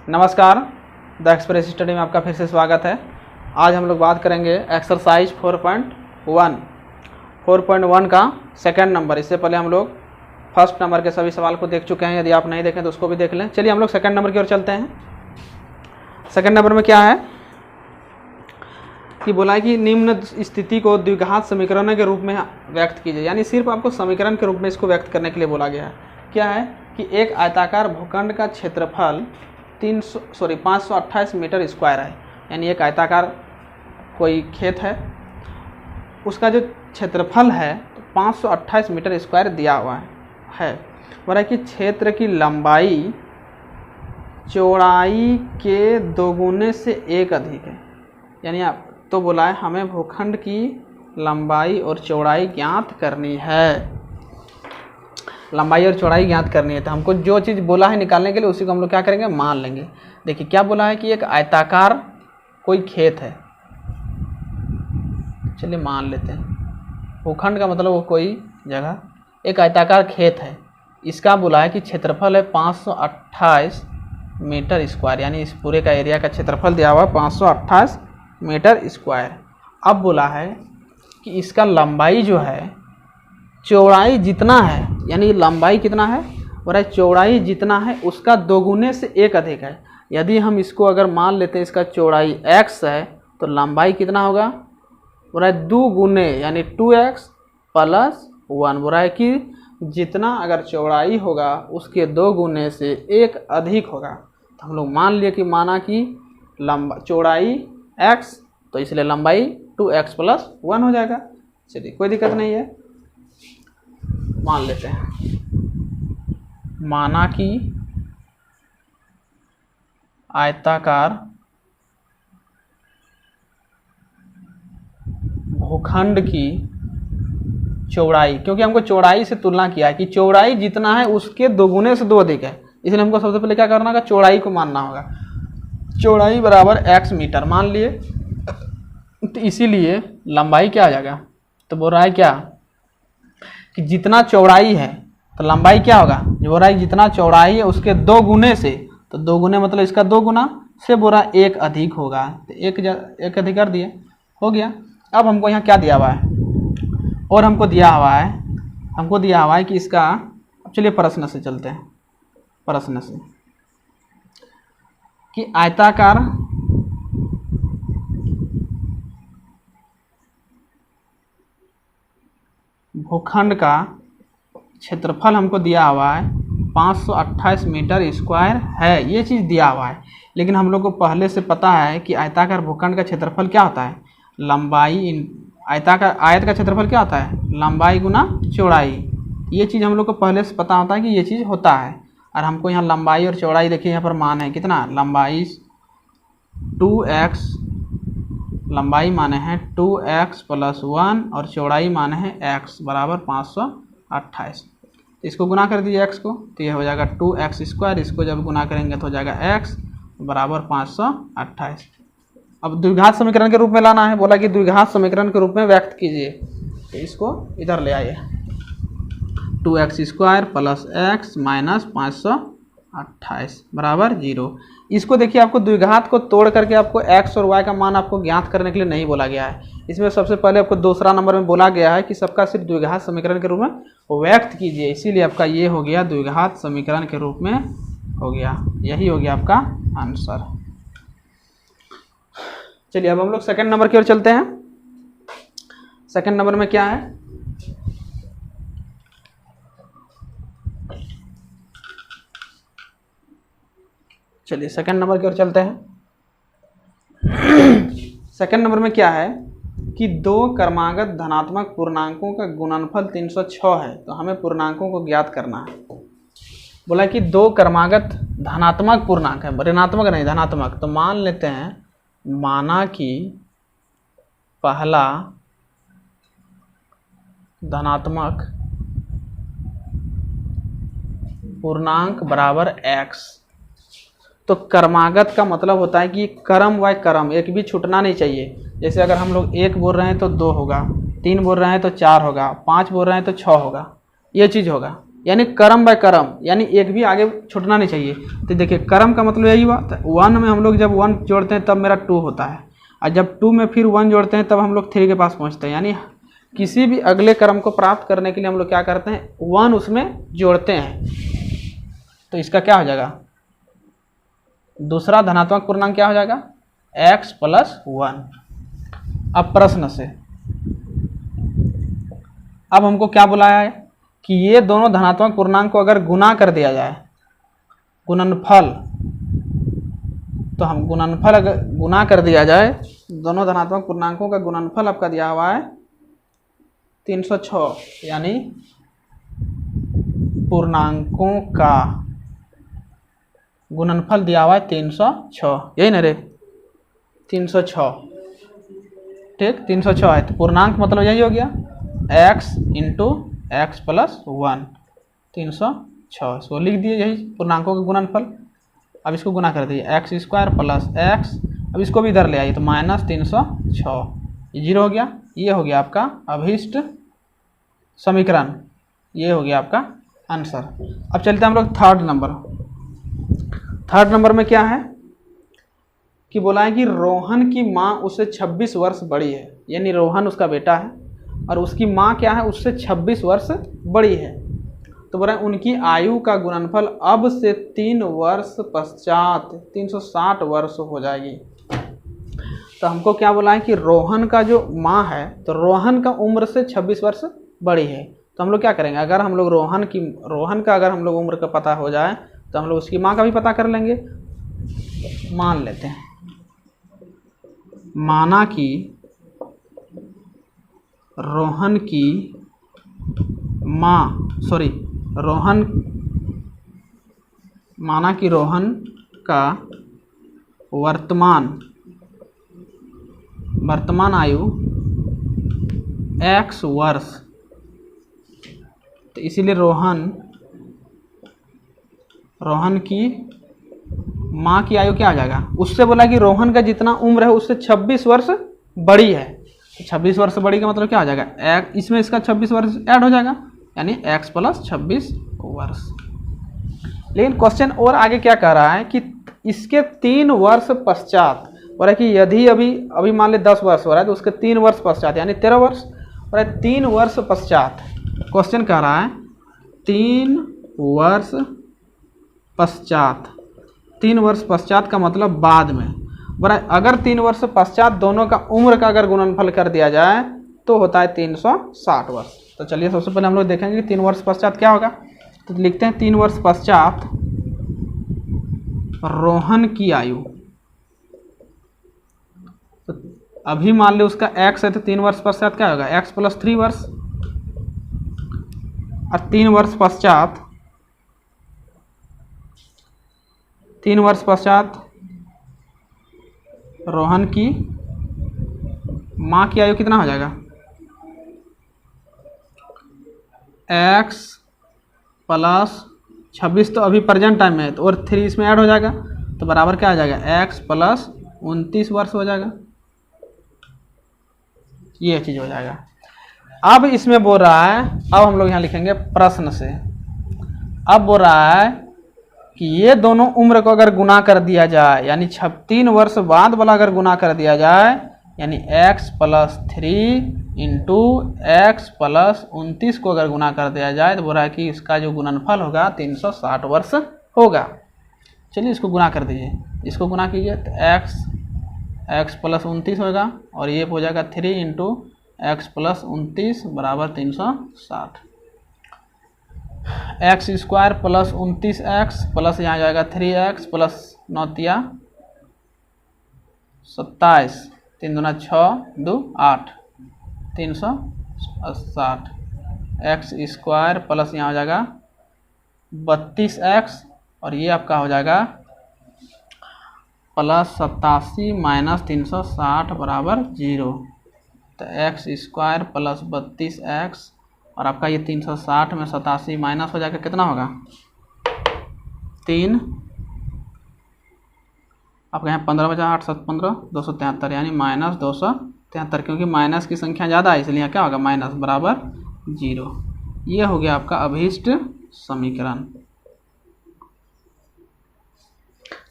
नमस्कार, the express study में आपका फिर से स्वागत है। आज हम लोग बात करेंगे एक्सरसाइज 4.1 का सेकंड नंबर। इससे पहले हम लोग फर्स्ट नंबर के सभी सवाल को देख चुके हैं। यदि आप नहीं देखें तो उसको भी देख लें। चलिए हम लोग सेकंड नंबर की ओर चलते हैं। सेकंड नंबर में क्या है कि बोला है कि निम्न स्थिति को द्विघात समीकरण के रूप में व्यक्त कीजिए, यानी सिर्फ आपको समीकरण के रूप में इसको व्यक्त करने के लिए बोला गया है। क्या है कि एक आयताकार भूखंड का क्षेत्रफल 528 मीटर स्क्वायर है, यानी एक आयताकार कोई खेत है, उसका जो क्षेत्रफल है 528 मीटर स्क्वायर दिया हुआ है। बोला कि क्षेत्र की लंबाई चौड़ाई के दोगुने से एक अधिक है, यानी आप तो बोला है हमें भूखंड की लंबाई और चौड़ाई ज्ञात करनी है। लंबाई और चौड़ाई ज्ञात करनी है तो हमको जो चीज़ बोला है निकालने के लिए उसी को हम लोग क्या करेंगे, मान लेंगे। देखिए क्या बोला है कि एक आयताकार कोई खेत है, चलिए मान लेते हैं। भूखंड का मतलब वो कोई जगह, एक आयताकार खेत है, इसका बोला है कि क्षेत्रफल है 528 मीटर स्क्वायर, यानी इस पूरे का एरिया का क्षेत्रफल दिया हुआ है 528 मीटर स्क्वायर। अब बोला है कि इसका लंबाई जो है चौड़ाई जितना है, यानी लंबाई कितना है और चौड़ाई जितना है उसका दोगुने से एक अधिक है। यदि हम इसको अगर मान लेते हैं इसका चौड़ाई x है तो लंबाई कितना होगा, बोल रहा है 2 गुने यानी 2x प्लस 1। बोल रहा है कि जितना अगर चौड़ाई होगा उसके 2 गुने से एक अधिक होगा। तो हम लोग मान लिए कि माना कि चौड़ाई x, तो इसलिए लंबाई 2x प्लस 1 हो जाएगा। चलिए कोई दिक्कत नहीं है, मान लेते हैं। माना कि आयताकार भूखंड की चौड़ाई, क्योंकि हमको चौड़ाई से तुलना किया है कि चौड़ाई जितना है उसके दोगुने से 2 अधिक है, इसलिए हमको सबसे पहले क्या करना होगा, चौड़ाई को मानना होगा। चौड़ाई बराबर x मीटर मान लिए, तो इसीलिए लंबाई क्या आ जाएगा, तो बोल रहा है क्या कि जितना चौड़ाई है तो लंबाई क्या होगा, जो बोल रहा है जितना चौड़ाई है उसके 2 गुने से, तो 2 गुने मतलब इसका 2 गुना से बोल रहा है एक अधिक होगा, तो एक अधिक कर दिए, हो गया। अब हमको यहाँ क्या दिया हुआ है, और हमको दिया हुआ है कि इसका, अब चलिए प्रश्न से चलते हैं। प्रश्न से कि आयताकार भूखंड का क्षेत्रफल हमको दिया हुआ है 528 मीटर स्क्वायर है, ये चीज़ दिया हुआ है। लेकिन हम लोग को पहले से पता है कि आयताकार भूखंड का क्षेत्रफल क्या होता है, लंबाई आयत का क्षेत्रफल क्या होता है, लंबाई गुना चौड़ाई। ये चीज़ हम लोग को पहले से पता होता है कि ये चीज़ होता है। और हमको यहाँ लंबाई और चौड़ाई देखिए, यहाँ पर मान है कितना, लंबाई 2x, लंबाई माने हैं 2x प्लस 1 और चौड़ाई माने हैं x बराबर 528। इसको गुना कर दीजिए x को, तो यह हो जाएगा 2x स्क्वायर, इसको जब गुना करेंगे तो हो जाएगा x बराबर 528। अब द्विघात समीकरण के रूप में लाना है, बोला कि द्विघात समीकरण के रूप में व्यक्त कीजिए, तो इसको इधर ले आइए। 2x square plus x minus 528 बराबर 0। इसको देखिए, आपको द्विघात को तोड़ करके आपको x और y का मान आपको ज्ञात करने के लिए नहीं बोला गया है। इसमें सबसे पहले आपको दूसरा नंबर में बोला गया है कि सबका सिर्फ द्विघात समीकरण के रूप में व्यक्त कीजिए, इसीलिए आपका ये हो गया द्विघात समीकरण के रूप में हो गया, यही हो गया आपका आंसर। चलिए अब हम लोग सेकंड नंबर की ओर चलते हैं। सेकंड नंबर में क्या है, चलिए सेकंड नंबर की ओर चलते हैं। सेकंड नंबर में क्या है कि 2 क्रमागत धनात्मक पूर्णांकों का गुणनफल 306 है, तो हमें पूर्णांकों को ज्ञात करना है। बोला कि 2 क्रमागत धनात्मक पूर्णांक है, ऋणात्मक नहीं धनात्मक। तो मान लेते हैं, माना कि पहला धनात्मक पूर्णांक बराबर x, तो क्रमागत का मतलब होता है कि क्रम व क्रम एक भी छूटना नहीं चाहिए। जैसे अगर हम लोग 1 बोल रहे हैं तो 2 होगा, 3 बोल रहे हैं तो 4 होगा, 5 बोल रहे हैं तो 6 होगा, ये चीज़ होगा। यानी कर्म बाय कर्म, यानी एक भी आगे छूटना नहीं चाहिए। तो देखिए कर्म का मतलब यही हुआ, 1 में हम लोग जब 1 जोड़ते हैं तब मेरा 2 होता है, और जब 2 में फिर 1 जोड़ते हैं तब हम लोग 3 के पास पहुंचते हैं। यानी किसी भी अगले कर्म को प्राप्त करने के लिए हम लोग क्या करते हैं, 1 उसमें जोड़ते हैं। तो इसका क्या हो जाएगा, दूसरा धनात्मक पूर्णांक क्या हो जाएगा, x + 1। अब प्रश्न से अब हमको क्या बुलाया है कि ये दोनों धनात्मक पूर्णांक को अगर गुना कर दिया जाए, गुणनफल, तो हम गुणनफल अगर गुना कर दिया जाए, दोनों धनात्मक पूर्णांकों का गुणनफल आपका दिया हुआ है 306, यानी पूर्णांकों का गुणनफल दिया हुआ है 306, यही ना रे, 306, ठीक, 306 है। तो पूर्णांक मतलब यही हो गया x × x + 1, 306, इसको लिख दिए, यही पूर्णांकों का गुणनफल। अब इसको गुना कर दिए x² + x, अब इसको भी इधर ले आइए तो -306, ये 0 हो गया। ये हो गया आपका अभीष्ट समीकरण, ये हो गया आपका आंसर। अब चलते हैं हम लोग थर्ड नंबर। थर्ड नंबर में क्या है कि बोला है कि रोहन की माँ उससे 26 वर्ष बड़ी है, यानी रोहन उसका बेटा है और उसकी माँ क्या है, उससे 26 वर्ष बड़ी है। तो बोला उनकी आयु का गुणनफल अब से 3 वर्ष पश्चात 360 वर्ष हो जाएगी। तो हमको क्या बोला है कि रोहन का जो माँ है, तो रोहन का उम्र से 26 वर्ष बड़ी है। तो हम लोग क्या करेंगे, अगर हम लोग रोहन का अगर हम लोग उम्र का पता हो जाए तो हम लोग उसकी माँ का भी पता कर लेंगे। मान लेते हैं, माना कि रोहन की माँ, माना कि रोहन का वर्तमान आयु x वर्ष, तो इसीलिए रोहन की माँ की आयु क्या आ जाएगा, उससे बोला कि रोहन का जितना उम्र है उससे 26 वर्ष बड़ी है। 26 वर्ष बड़ी का मतलब क्या हो जाएगा, इसमें इसका 26 वर्ष ऐड हो जाएगा, यानी x + 26 वर्ष। लेकिन क्वेश्चन और आगे क्या कह रहा है कि इसके 3 वर्ष पश्चात, बोला कि यदि अभी मान ले 10 वर्ष हो रहा है तो उसके 3 वर्ष पश्चात यानी 13 वर्ष, और 3 वर्ष पश्चात क्वेश्चन कह रहा है 3 वर्ष पश्चात। 3 वर्ष पश्चात का मतलब बाद में, बोला अगर 3 वर्ष पश्चात दोनों का उम्र का अगर गुणनफल कर दिया जाए तो होता है 360 वर्ष। तो चलिए सबसे पहले हम लोग देखेंगे कि 3 वर्ष पश्चात क्या होगा। तो लिखते हैं 3 वर्ष पश्चात रोहन की आयु, तो अभी मान लो उसका x है तो 3 वर्ष पश्चात क्या होगा, x + 3 वर्ष, और 3 वर्ष पश्चात रोहन की माँ की आयु कितना हो जाएगा, x + 26, तो अभी प्रेजेंट टाइम में है तो और 3 इसमें ऐड हो जाएगा तो बराबर क्या आ जाएगा, x + 29 वर्ष हो जाएगा। ये चीज़ हो जाएगा। अब इसमें बोल रहा है, अब हम लोग यहाँ लिखेंगे प्रश्न से, अब बोल रहा है कि ये दोनों उम्र को अगर गुना कर दिया जाए, यानी 3 वर्ष बाद वाला अगर गुना कर दिया जाए, यानी x + 3 × x + 29 को अगर गुना कर दिया जाए तो बोल रहा है कि इसका जो गुणनफल होगा 360 वर्ष होगा। चलिए इसको गुना कर दीजिए, इसको गुना कीजिए तो x + 29 होगा और ये हो जाएगा 3 × x + 29 = 360, x² + 29x प्लस यहाँ जाएगा 3x + 9 × 27, 3 दूना 6, 2 8, 360, x² प्लस यहाँ हो जाएगा 32x और ये आपका हो जाएगा +87 - 360 = 0। तो x² + 32x और आपका ये 360 में 87 माइनस हो जाकर कितना होगा 3, आपका यहाँ 15 बचा 8 7 15 273 यानी -273, क्योंकि माइनस की संख्या ज़्यादा है इसलिए यहाँ क्या होगा माइनस बराबर 0। ये हो गया आपका अभीष्ट समीकरण।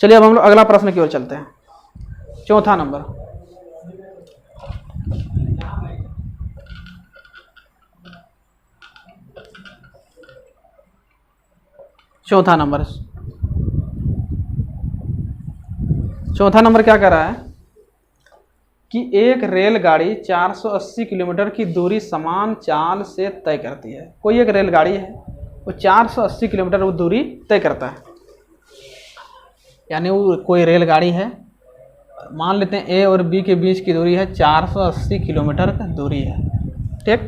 चलिए अब हम लोग अगला प्रश्न की ओर चलते हैं। चौथा नंबर, चौथा नंबर क्या कर रहा है कि एक रेलगाड़ी 480 किलोमीटर की दूरी समान चाल से तय करती है। कोई एक रेलगाड़ी है, वो 480 किलोमीटर वो दूरी तय करता है। यानी वो कोई रेलगाड़ी है, मान लेते हैं ए और बी के बीच की दूरी है 480 किलोमीटर का दूरी है। ठीक,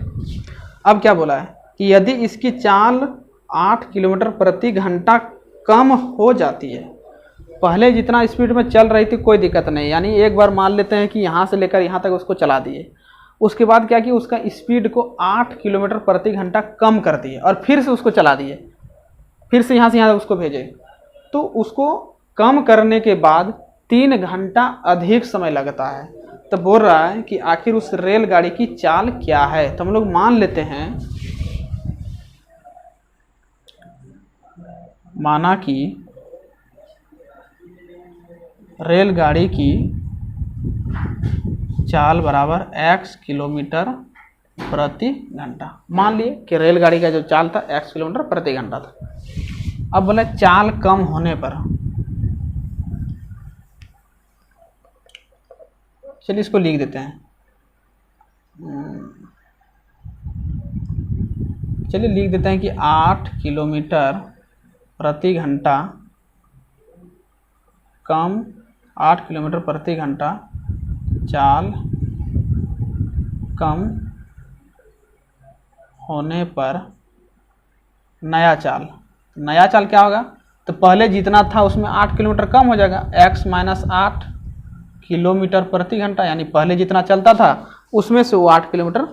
अब क्या बोला है कि यदि इसकी चाल 8 किलोमीटर प्रति घंटा कम हो जाती है, पहले जितना स्पीड में चल रही थी कोई दिक्कत नहीं, यानी एक बार मान लेते हैं कि यहाँ से लेकर यहाँ तक उसको चला दिए, उसके बाद क्या कि उसका स्पीड को 8 किलोमीटर प्रति घंटा कम कर दिए और फिर से उसको चला दिए, फिर से यहाँ तक उसको भेजे, तो उसको कम करने के बाद 3 घंटा अधिक समय लगता है। तो बोल रहा है कि आखिर उस रेलगाड़ी की चाल क्या है। तो हम लोग मान लेते हैं, माना कि रेलगाड़ी की चाल बराबर x किलोमीटर प्रति घंटा। मान लिए कि रेलगाड़ी का जो चाल था x किलोमीटर प्रति घंटा था। अब बोले चाल कम होने पर, चलिए इसको लिख देते हैं। चलिए लिख देते हैं कि 8 किलोमीटर प्रति घंटा कम 8 किलोमीटर प्रति घंटा चाल कम होने पर नया चाल क्या होगा? तो पहले जितना था उसमें 8 किलोमीटर कम हो जाएगा, x माइनस 8 किलोमीटर प्रति घंटा, यानी पहले जितना चलता था उसमें से वो 8 किलोमीटर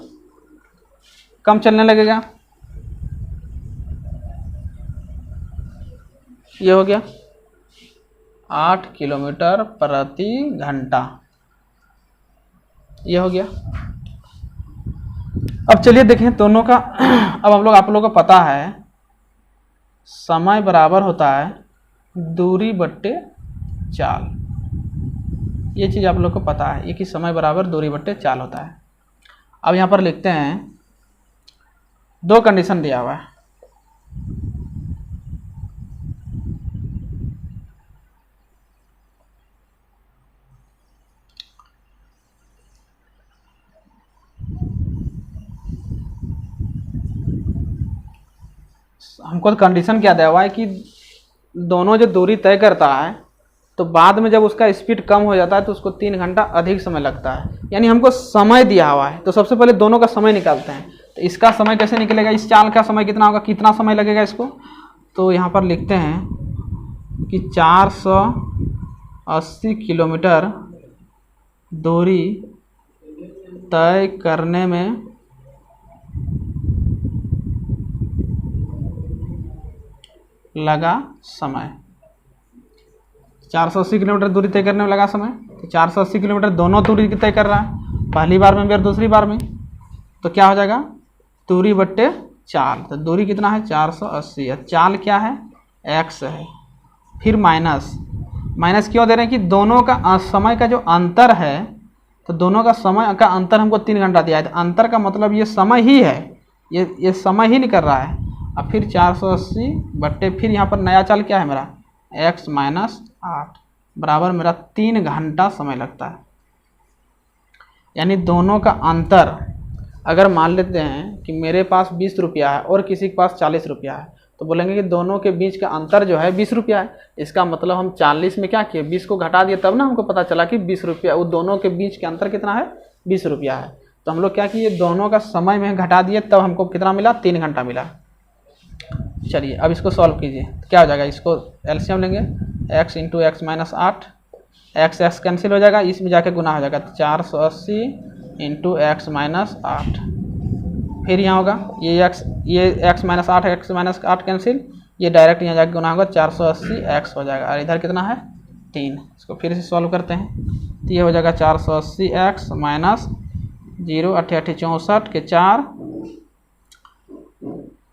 कम चलने लगेगा। ये हो गया 8 किलोमीटर प्रति घंटा, ये हो गया। अब चलिए देखें दोनों का। अब हम लोग, आप लोगों को पता है समय बराबर होता है दूरी बट्टे चाल। ये चीज़ आप लोग को पता है, ये कि समय बराबर दूरी बट्टे चाल होता है। अब यहाँ पर लिखते हैं, 2 कंडीशन दिया हुआ है। हमको कंडीशन क्या दिया हुआ है कि दोनों जो दूरी तय करता है तो बाद में जब उसका स्पीड कम हो जाता है तो उसको 3 घंटा अधिक समय लगता है, यानी हमको समय दिया हुआ है। तो सबसे पहले दोनों का समय निकालते हैं। तो इसका समय कैसे निकलेगा, इस चाल का समय कितना होगा, कितना समय लगेगा इसको? तो यहाँ पर लिखते हैं कि 480 किलोमीटर दूरी तय करने में लगा समय। 480 किलोमीटर दूरी तय करने में लगा समय, तो 480 किलोमीटर दोनों दूरी तय कर रहा है, पहली बार में भी और दूसरी बार में। तो क्या हो जाएगा, दूरी बट्टे चाल। तो दूरी कितना है 480, और चाल क्या है x है। फिर माइनस क्यों दे रहे हैं कि दोनों का समय का जो अंतर है, तो दोनों का समय का अंतर हमको 3 घंटा दिया है। तो अंतर का मतलब ये समय ही है, ये समय ही नहीं कर रहा है। अब फिर 480 बट्टे, फिर यहाँ पर नया चाल क्या है मेरा, x माइनस 8 बराबर मेरा 3 घंटा समय लगता है। यानी दोनों का अंतर, अगर मान लेते हैं कि मेरे पास 20 रुपया है और किसी के पास 40 रुपया है, तो बोलेंगे कि दोनों के बीच का अंतर जो है 20 रुपया है। इसका मतलब हम 40 में क्या किए, 20 को घटा दिए, तब ना हमको पता चला कि 20 रुपया, वो दोनों के बीच का अंतर कितना है 20 रुपया है। तो हम लोग क्या किए, दोनों का समय में घटा दिए, तब हमको कितना मिला, 3 घंटा मिला। चलिए अब इसको सॉल्व कीजिए, क्या हो जाएगा, इसको एलसीएम लेंगे, x into x minus 8, x cancel हो जाएगा, इसमें जाके गुना हो जाएगा, 480 इंटू एक्स माइनस 8। फिर यहाँ होगा ये x minus 8, x minus 8 cancel, ये डायरेक्ट यहाँ जाके गुना होगा, 480 x हो जाएगा, और इधर कितना है 3। इसको फिर से सॉल्व करते हैं, तो ये हो जाएगा 480 x माइनस 0 8 8 64 के 4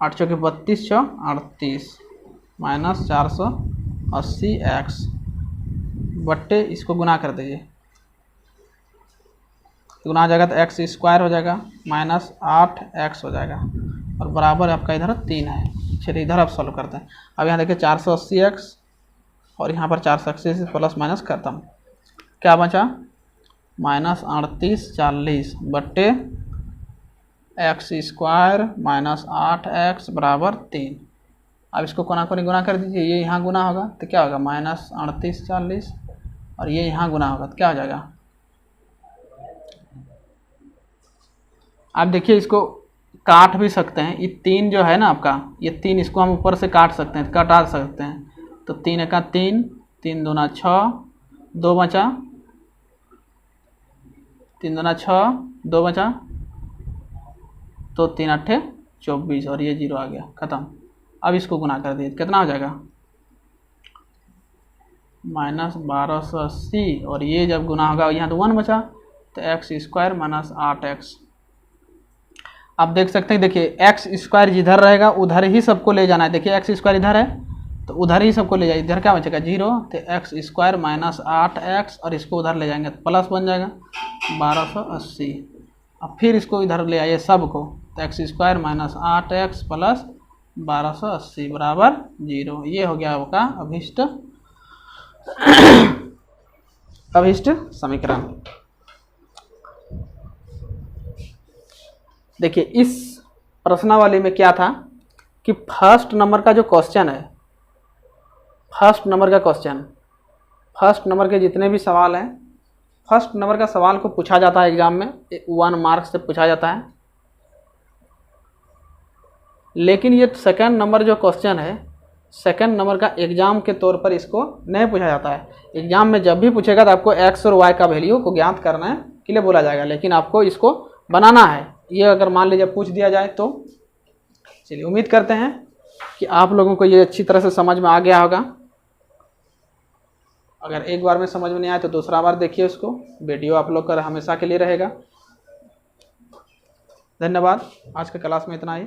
8 चौके 32 चौ 38 माइनस 480 एक्स बट्टे इसको गुना कर दीजिए, गुना हो जाएगा तो एक्स स्क्वायर हो जाएगा माइनस 8 एक्स हो जाएगा और बराबर आपका इधर 3 है। चलिए इधर आप सॉल्व करते हैं। अब यहाँ देखिए 480 एक्स और यहाँ पर 480 से प्लस माइनस खत्म, क्या बचा माइनस 3840 बट्टे एक्स स्क्वायर माइनस 8 एक्स बराबर 3। अब इसको कोना कोनी गुना कर दीजिए, ये यहाँ गुना होगा तो क्या होगा माइनस 3840 और ये यहाँ गुना होगा तो क्या हो जाएगा। आप देखिए इसको काट भी सकते हैं, ये 3 जो है ना आपका, ये 3 इसको हम ऊपर से काट सकते हैं, कटा सकते हैं। तो 3 एका 3, 3 दूना 6, 2 बचा, 3 दूना 6, 2 बचा, तो 3 अट्ठे 24 और ये 0 आ गया, ख़त्म। अब इसको गुना कर दिए कितना हो जाएगा माइनस 1280 और ये जब गुना होगा यहाँ तो 1 बचा तो एक्स स्क्वायर माइनस 8 एक्स। आप देख सकते हैं, देखिए एक्स स्क्वायर जिधर रहेगा उधर ही सबको ले जाना है। देखिए एक्स स्क्वायर इधर है तो उधर ही सबको ले जाइए, इधर क्या बचेगा 0, तो एक्स स्क्वायर माइनस 8 एक्स और इसको उधर ले जाएंगे तो प्लस बन जाएगा 1280। अब फिर इसको इधर ले आइए सबको, तो x square minus 8 x plus 1280 बराबर 0। ये हो गया आपका अभिष्ट समीकरण। देखिए इस प्रश्नावली में क्या था कि फर्स्ट नंबर का जो क्वेश्चन है, फर्स्ट नंबर के जितने भी सवाल हैं, फर्स्ट नंबर का सवाल को पूछा जाता है एग्जाम में, 1 मार्क से पूछा जाता है। लेकिन ये सेकंड नंबर जो क्वेश्चन है, सेकंड नंबर का एग्जाम के तौर पर इसको नहीं पूछा जाता है। एग्जाम में जब भी पूछेगा तो आपको एक्स और वाई का वैल्यू को ज्ञात करने के लिए बोला जाएगा, लेकिन आपको इसको बनाना है। ये अगर मान लीजिए पूछ दिया जाए तो चलिए उम्मीद करते हैं कि आप लोगों को ये अच्छी तरह से समझ में आ गया होगा। अगर एक बार में समझ में नहीं आए तो दूसरा बार देखिए उसको, वीडियो आप लोग का हमेशा के लिए रहेगा। धन्यवाद, आज के क्लास में इतना ही।